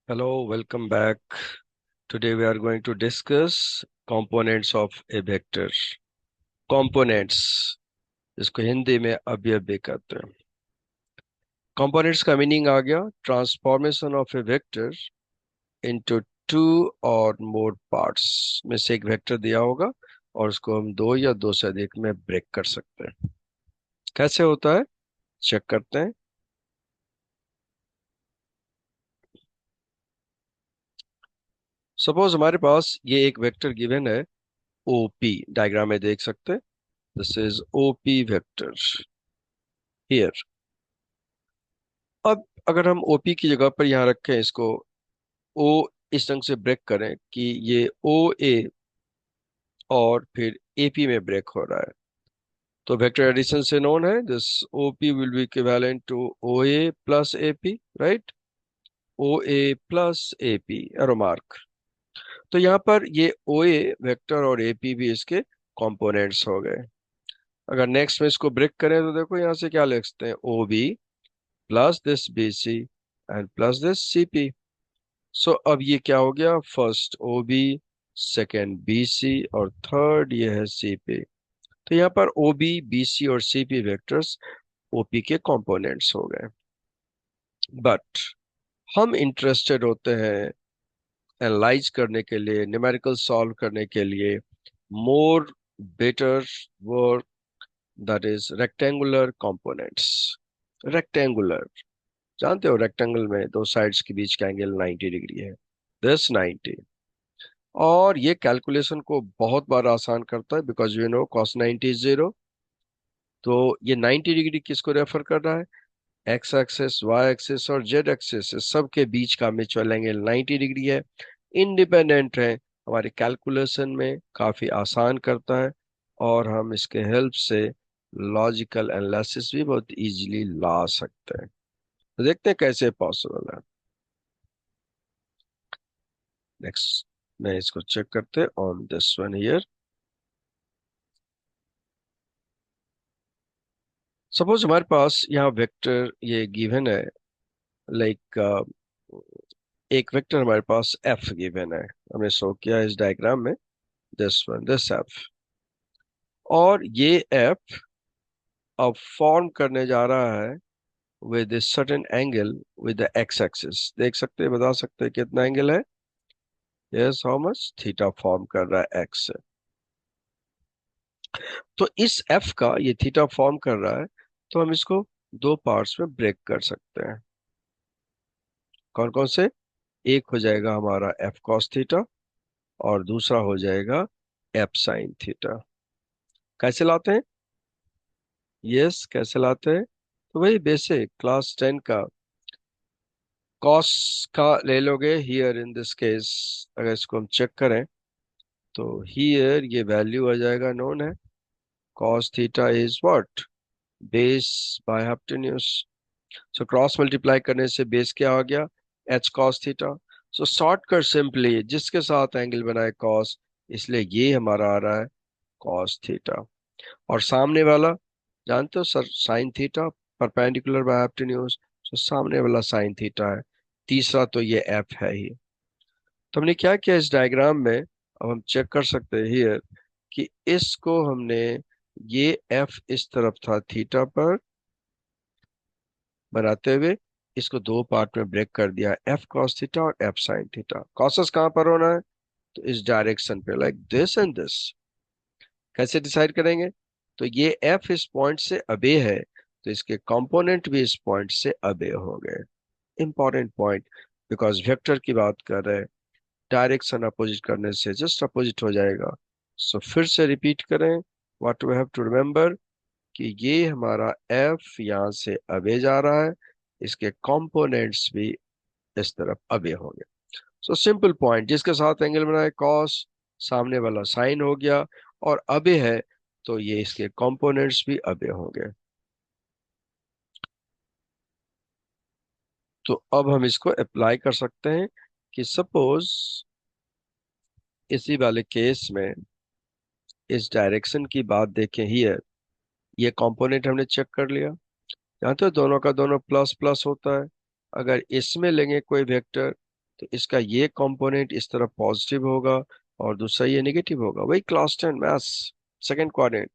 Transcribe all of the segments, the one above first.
Hello, welcome back. Today we are going to discuss components of a vector. Components इसको हिंदी में अवयव भी कहते हैं। components का मीनिंग आ गया transformation of A vector into two और मोर पार्ट्स में से एक वेक्टर दिया होगा और उसको हम दो या दो से अधिक में ब्रेक कर सकते हैं। कैसे होता है चेक करते हैं। सपोज हमारे पास ये एक वेक्टर गिवन है ओपी, डायग्राम में देख सकते हैं। This is OP vector here. अब अगर हम ओपी की जगह पर यहाँ रखें इसको ओ, इस ढंग से ब्रेक करें कि ये ओ ए और फिर एपी में ब्रेक हो रहा है, तो वेक्टर एडिशन से नोन है this OP will be equivalent to O A plus AP, right. O A plus AP arrow mark. तो यहाँ पर ये ओ ए वेक्टर और एपी भी इसके कंपोनेंट्स हो गए। अगर नेक्स्ट में इसको ब्रेक करें तो देखो यहाँ से क्या लिख सकते हैं, O B plus this B C and plus this C P. So अब ये क्या हो गया, first O B, second B C और थर्ड ये है सी पी। तो यहाँ पर ओ बी सी और सी पी वेक्टर्स ओपी के कंपोनेंट्स हो गए। बट हम इंटरेस्टेड होते हैं एनालाइज करने के लिए, न्यूमेरिकल सॉल्व करने के लिए more better work, that is rectangular components. Rectangular, जानते हो रेक्टेंगल में दो साइड्स के बीच का एंगल 90 डिग्री है, दिस 90। और ये कैलकुलेशन को बहुत बार आसान करता है because you know cos 90 is 0। तो ये 90 डिग्री किसको रेफर कर रहा है, एक्स एक्सिस, वाई एक्सिस और जेड एक्सिस, सब के बीच का म्यूचुअल एंगल 90 डिग्री है, इंडिपेंडेंट है। हमारे कैलकुलेशन में काफी आसान करता है और हम इसके हेल्प से लॉजिकल एनालिसिस भी बहुत इजीली ला सकते हैं। तो देखते हैं कैसे पॉसिबल है। नेक्स्ट में इसको चेक करते हैं on this one here. Suppose हमारे पास यहाँ वेक्टर ये गिवन है, लाइक एक वेक्टर हमारे पास एफ गिवन है, हमने शो किया इस डायग्राम में, दिस वन दिस एफ। और ये एफ अब फॉर्म करने जा रहा है with a certain angle with the x axis. देख सकते हैं, बता सकते हैं कितना एंगल है, yes how much, theta form कर रहा है एक्स से। तो इस एफ का ये थीटा फॉर्म कर रहा है, तो हम इसको दो पार्ट्स में ब्रेक कर सकते हैं। कौन कौन से, एक हो जाएगा हमारा एफ कॉस थीटा और दूसरा हो जाएगा एफ साइन थीटा। कैसे लाते हैं, यस कैसे लाते हैं, तो वही बेसिक क्लास 10 का कॉस का ले लोगे। हियर इन दिस केस अगर इसको हम चेक करें तो हियर ये वैल्यू आ जाएगा, नोन है cos theta is what, base by hypotenuse. So cross multiply करने से बेस क्या आ गया, एच कॉस थीटा। सो शॉर्टकट सिंपली जिसके साथ एंगल बनाए कॉस, इसलिए ये हमारा आ रहा है कॉस थीटा। और सामने वाला जानते हो sir, sine theta perpendicular by hypotenuse, तो सामने वाला साइन थीटा है। तीसरा तो ये एफ है ही। तो हमने क्या किया इस डायग्राम में, अब हम चेक कर सकते हैं हियर कि इसको हमने, ये एफ इस तरफ था थीटा पर बनाते हुए, इसको दो पार्ट में ब्रेक कर दिया, एफ कॉस थीटा और एफ साइन थीटा। कॉसस कहाँ पर होना है, तो इस डायरेक्शन पे, लाइक दिस एंड दिस। कैसे डिसाइड करेंगे, तो ये एफ इस पॉइंट से अबे है, तो इसके कंपोनेंट भी इस पॉइंट से अबे हो गए। इंपॉर्टेंट पॉइंट, बिकॉज वेक्टर की बात कर रहे हैं, डायरेक्शन अपोजिट करने से जस्ट अपोजिट हो जाएगा। सो फिर से रिपीट करें, what we have to remember कि ये हमारा एफ यहाँ से अबे जा रहा है, इसके कंपोनेंट्स भी इस तरफ अबे होंगे। सो सिंपल पॉइंट, जिसके साथ एंगल बनाए कॉस, सामने वाला साइन हो गया और अबे है, तो ये इसके कंपोनेंट्स भी अबे होंगे। तो अब हम इसको अप्लाई कर सकते हैं कि सपोज इसी वाले केस में इस डायरेक्शन की बात देखें हियर, ये कंपोनेंट हमने चेक कर लिया, यहाँ तो दोनों का दोनों प्लस प्लस होता है। अगर इसमें लेंगे कोई वेक्टर तो इसका ये कंपोनेंट इस तरफ पॉजिटिव होगा और दूसरा ये नेगेटिव होगा। वही class 10 maths second quadrant.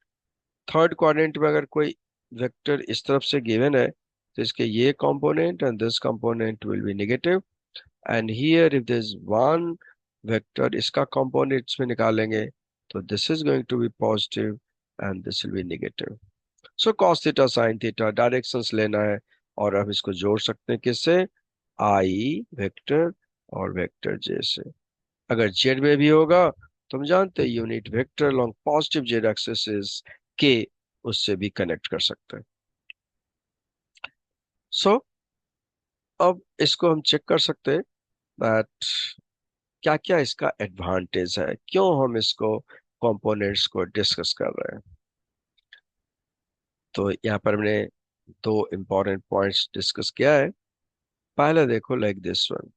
Third quadrant में अगर कोई वेक्टर इस तरफ से गिवन है तो इसके ये component and this component will be negative, and here if this one vector इसका कंपोनेंट्स में निकालेंगे तो this is going to be positive and this will be negative. So cos theta sine theta directions लेना है और अब इसको जोड़ सकते हैं किससे, आई वेक्टर और वेक्टर जे से। अगर जेड में भी होगा तो हम जानते हैं unit vector long positive Z axis के, उससे भी कनेक्ट कर सकते हैं। सो अब इसको हम चेक कर सकते हैं दैट क्या क्या इसका एडवांटेज है, क्यों हम इसको कंपोनेंट्स को डिस्कस कर रहे हैं। तो यहाँ पर हमने दो इंपॉर्टेंट पॉइंट्स डिस्कस किया है। पहले देखो लाइक दिस वन,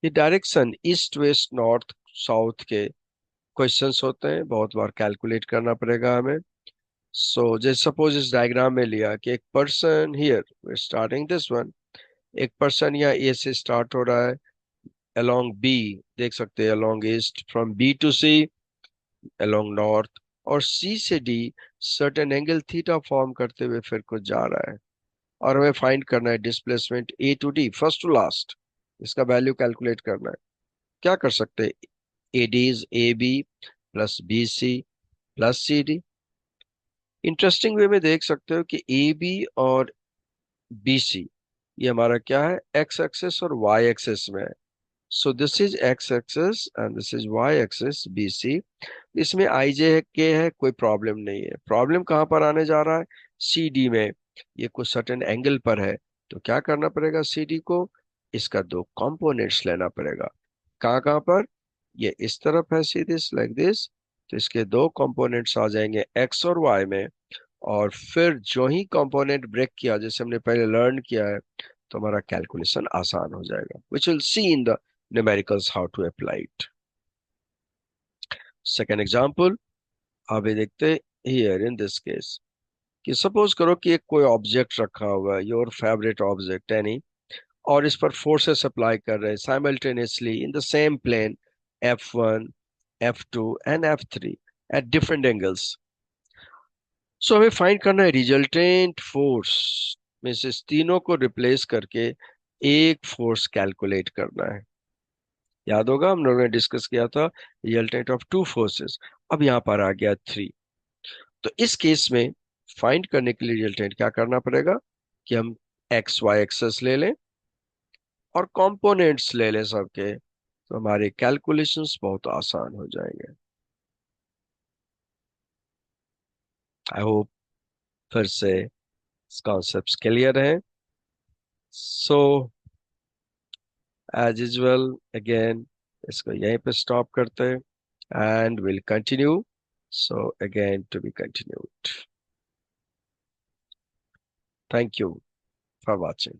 ये direction east west north south के क्वेश्चंस होते हैं, बहुत बार कैलकुलेट करना पड़ेगा हमें। सो जैसे सपोज इस डायग्राम में लिया कि एक person here starting this one, एक पर्सन यहाँ ए से स्टार्ट हो रहा है along बी, देख सकते हैं along east from B to C, along north, और सी से D certain angle theta form करते हुए फिर कुछ जा रहा है, और हमें फाइंड करना है displacement A to D first to last, इसका वैल्यू कैलकुलेट करना है। क्या कर सकते हैं, A D is A B plus B C plus C D. Interesting way में देख सकते हो कि ए बी और बी सी ये हमारा क्या है, एक्स एक्सेस और वाई एक्सेस में है। So this is X axis and this is Y axis B C. इसमें आई जे के है, कोई प्रॉब्लम नहीं है। प्रॉब्लम कहाँ पर आने जा रहा है, सी डी में। ये कुछ सर्टेन एंगल पर है, तो क्या करना पड़ेगा सी डी को, इसका दो कंपोनेंट्स लेना पड़ेगा। कहाँ कहाँ पर, ये इस तरफ है सीधे लाइक दिस, तो इसके दो कंपोनेंट्स आ जाएंगे एक्स और वाई में। और फिर जो ही कंपोनेंट ब्रेक किया जैसे हमने पहले लर्न किया है, तो हमारा कैलकुलेशन आसान हो जाएगा, which will see in the numericals how to apply it. Second example अभी देखते हियर इन दिस केस, कि सपोज करो कि एक कोई ऑब्जेक्ट रखा हुआ है, योर फेवरेट ऑब्जेक्ट एनी, और इस पर फोर्सेस अप्लाई कर रहे हैं simultaneously in the same plane F1 F2 and F3 at different angles. So हमें फाइंड करना है रिजल्टेंट फोर्स में से इस तीनों को रिप्लेस करके एक फोर्स कैलकुलेट करना है। याद होगा हम लोगों ने डिस्कस किया था रिजल्टेंट ऑफ टू फोर्सेस, अब यहाँ पर आ गया थ्री। तो इस केस में फाइंड करने के लिए रिजल्टेंट क्या करना पड़ेगा कि हम एक्स वाई एक्सेस ले लें और कंपोनेंट्स ले लें सबके, तो हमारे कैलकुलेशंस बहुत आसान हो जाएंगे। आई होप फिर से कॉन्सेप्ट्स क्लियर हैं। सो एज यूजुअल अगेन इसको यहीं पे स्टॉप करते हैं and will continue, so again to be continued. Thank you for watching.